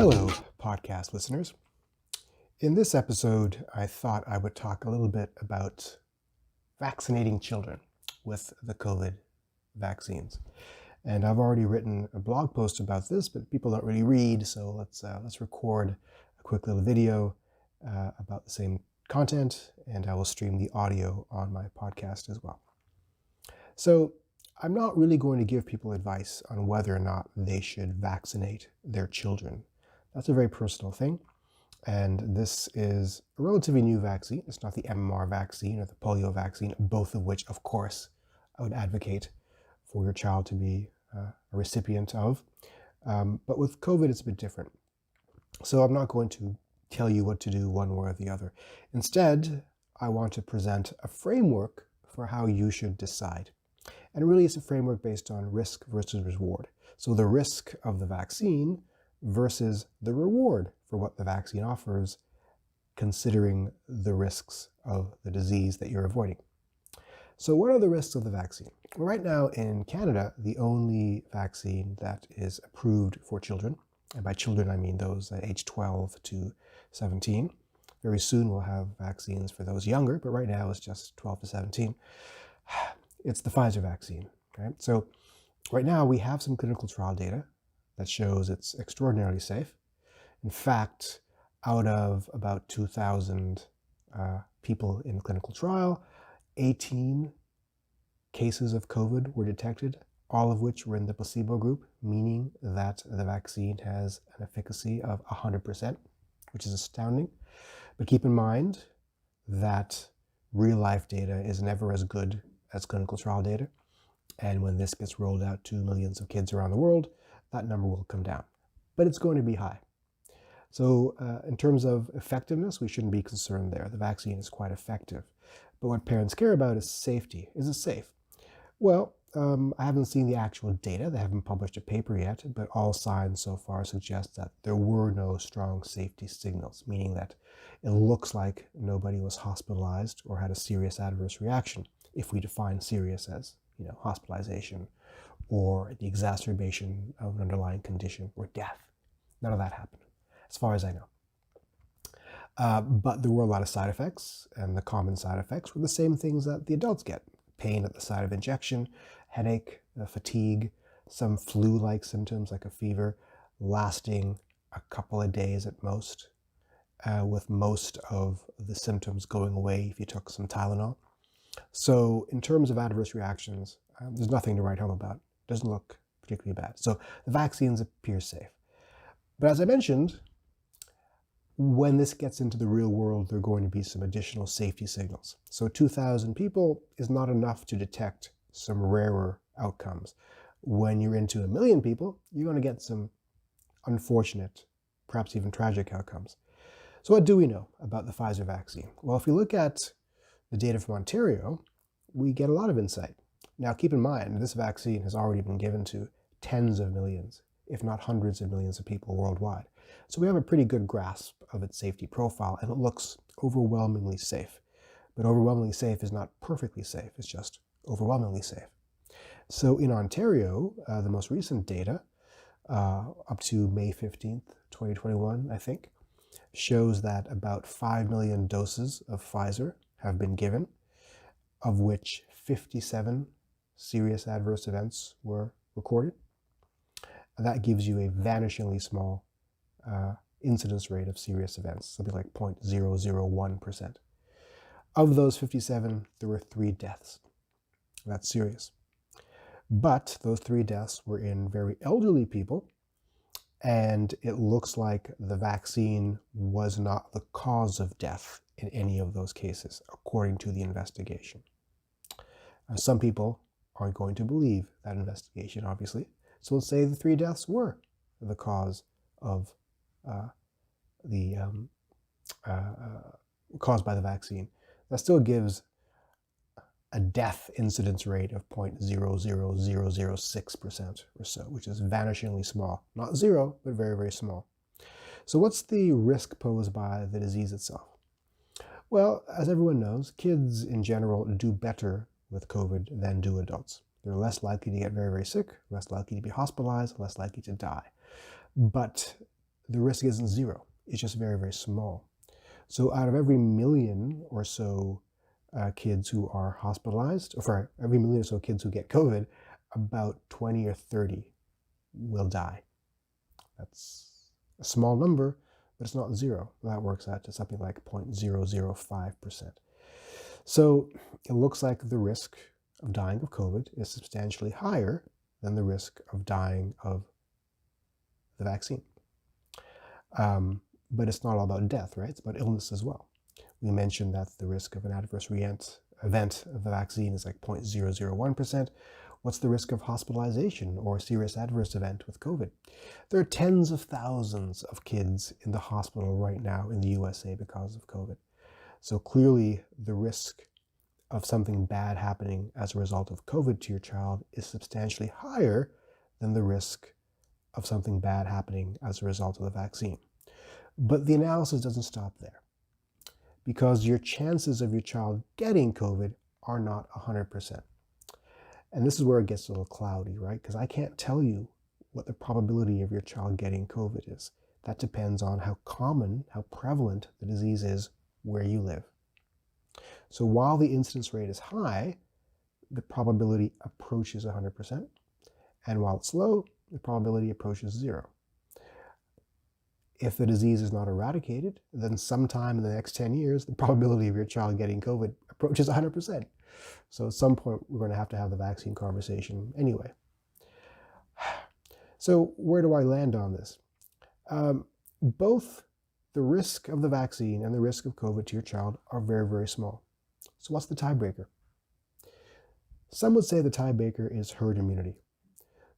Hello, podcast listeners. In this episode, I thought I would talk a little bit about vaccinating children with the COVID vaccines. And I've already written a blog post about this, but people don't really read, so let's record a quick little video about the same content, and I will stream the audio on my podcast as well. So I'm not really going to give people advice on whether or not they should vaccinate their children. That's a very personal thing, and this is a relatively new vaccine. It's not the MMR vaccine or the polio vaccine, both of which, of course, I would advocate for your child to be a recipient of. But with COVID, it's a bit different. So I'm not going to tell you what to do one way or the other. Instead, I want to present a framework for how you should decide. And really, it's a framework based on risk versus reward. So the risk of the vaccine versus the reward for what the vaccine offers, considering the risks of the disease that you're avoiding. So what are the risks of the vaccine? Well, right now in Canada, the only vaccine that is approved for children, and by children I mean those age 12 to 17. Very soon we'll have vaccines for those younger, but right now it's just 12 to 17. It's the Pfizer vaccine, right? So right now we have some clinical trial data that shows it's extraordinarily safe. In fact, out of about 2,000 people in clinical trial, 18 cases of COVID were detected, all of which were in the placebo group, meaning that the vaccine has an efficacy of 100%, which is astounding. But keep in mind that real-life data is never as good as clinical trial data. And when this gets rolled out to millions of kids around the world, that number will come down. But it's going to be high. So in terms of effectiveness, we shouldn't be concerned there. The vaccine is quite effective. But what parents care about is safety. Is it safe? Well, I haven't seen the actual data. They haven't published a paper yet, but all signs so far suggest that there were no strong safety signals, meaning that it looks like nobody was hospitalized or had a serious adverse reaction, if we define serious as, hospitalization or the exacerbation of an underlying condition or death. None of that happened, as far as I know. But there were a lot of side effects, and the common side effects were the same things that the adults get. Pain at the site of injection, headache, fatigue, some flu-like symptoms like a fever, lasting a couple of days at most, with most of the symptoms going away if you took some Tylenol. So in terms of adverse reactions, there's nothing to write home about. It doesn't look particularly bad. So the vaccines appear safe. But as I mentioned, when this gets into the real world, there are going to be some additional safety signals. So 2,000 people is not enough to detect some rarer outcomes. When you're into 1 million people, you're going to get some unfortunate, perhaps even tragic outcomes. So what do we know about the Pfizer vaccine? Well, if we look at the data from Ontario, we get a lot of insight. Now, keep in mind, this vaccine has already been given to tens of millions, if not hundreds of millions of people worldwide. So we have a pretty good grasp of its safety profile, and it looks overwhelmingly safe. But overwhelmingly safe is not perfectly safe, it's just overwhelmingly safe. So in Ontario, the most recent data, up to May 15th, 2021, I think, shows that about 5 million doses of Pfizer have been given, of which 57 serious adverse events were recorded. That gives you a vanishingly small incidence rate of serious events, something like 0.001%. Of those 57, there were 3 deaths. That's serious. But those 3 deaths were in very elderly people, and it looks like the vaccine was not the cause of death in any of those cases, according to the investigation. Some people aren't going to believe that investigation, obviously. So let's say the 3 deaths were the cause of caused by the vaccine. That still gives a death incidence rate of 0.00006% or so, which is vanishingly small. Not zero, but very, very small. So what's the risk posed by the disease itself? Well, as everyone knows, kids in general do better with COVID than do adults. They're less likely to get very, very sick, less likely to be hospitalized, less likely to die. But the risk isn't zero. It's just very, very small. So out of every million or so kids who are hospitalized, or for every million or so kids who get COVID, about 20 or 30 will die. That's a small number, but it's not zero. That works out to something like 0.005%. So it looks like the risk of dying of COVID is substantially higher than the risk of dying of the vaccine. But it's not all about death, right? It's about illness as well. We mentioned that the risk of an adverse event of the vaccine is like 0.001%. What's the risk of hospitalization or a serious adverse event with COVID? There are tens of thousands of kids in the hospital right now in the USA because of COVID. So clearly the risk of something bad happening as a result of COVID to your child is substantially higher than the risk of something bad happening as a result of the vaccine. But the analysis doesn't stop there, because your chances of your child getting COVID are not 100%. And this is where it gets a little cloudy, right? Because I can't tell you what the probability of your child getting COVID is. That depends on how common, how prevalent the disease is where you live. So while the incidence rate is high, the probability approaches 100%. And while it's low, the probability approaches zero. If the disease is not eradicated, then sometime in the next 10 years, the probability of your child getting COVID approaches 100%. So at some point, we're going to have the vaccine conversation anyway. So where do I land on this? Both the risk of the vaccine and the risk of COVID to your child are very, very small. So what's the tiebreaker? Some would say the tiebreaker is herd immunity.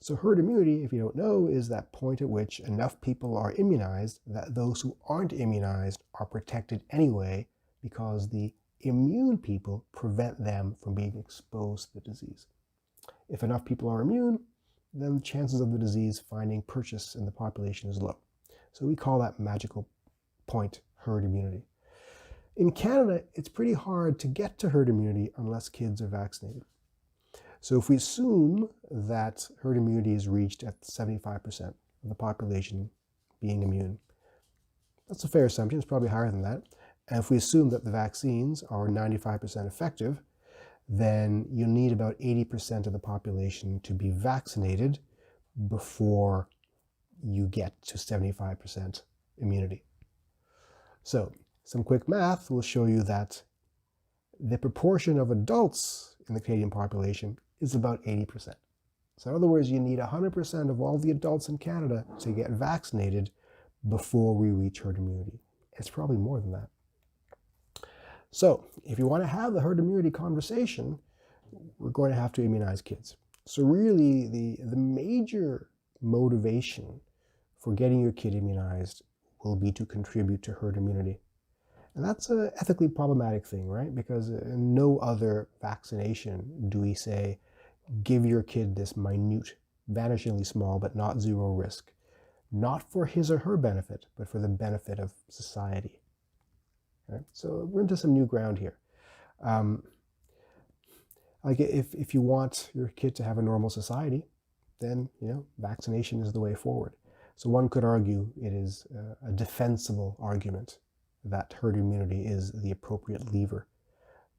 So herd immunity, if you don't know, is that point at which enough people are immunized that those who aren't immunized are protected anyway, because the immune people prevent them from being exposed to the disease. If enough people are immune, then the chances of the disease finding purchase in the population is low. So we call that magical point herd immunity. In Canada, it's pretty hard to get to herd immunity unless kids are vaccinated. So if we assume that herd immunity is reached at 75% of the population being immune, that's a fair assumption. It's probably higher than that. And if we assume that the vaccines are 95% effective, then you need about 80% of the population to be vaccinated before you get to 75% immunity. So some quick math will show you that the proportion of adults in the Canadian population is about 80%. So in other words, you need 100% of all the adults in Canada to get vaccinated before we reach herd immunity. It's probably more than that. So if you want to have the herd immunity conversation, we're going to have to immunize kids. So really the major motivation for getting your kid immunized will be to contribute to herd immunity. And that's an ethically problematic thing, right? Because in no other vaccination do we say, give your kid this minute, vanishingly small, but not zero risk, not for his or her benefit, but for the benefit of society. Right? So we're into some new ground here. Like if you want your kid to have a normal society, then vaccination is the way forward. So one could argue it is a defensible argument that herd immunity is the appropriate lever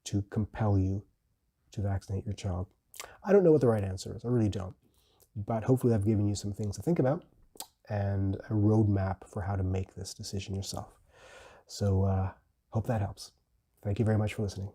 to compel you to vaccinate your child. I don't know what the right answer is. I really don't. But hopefully I've given you some things to think about and a roadmap for how to make this decision yourself. So hope that helps. Thank you very much for listening.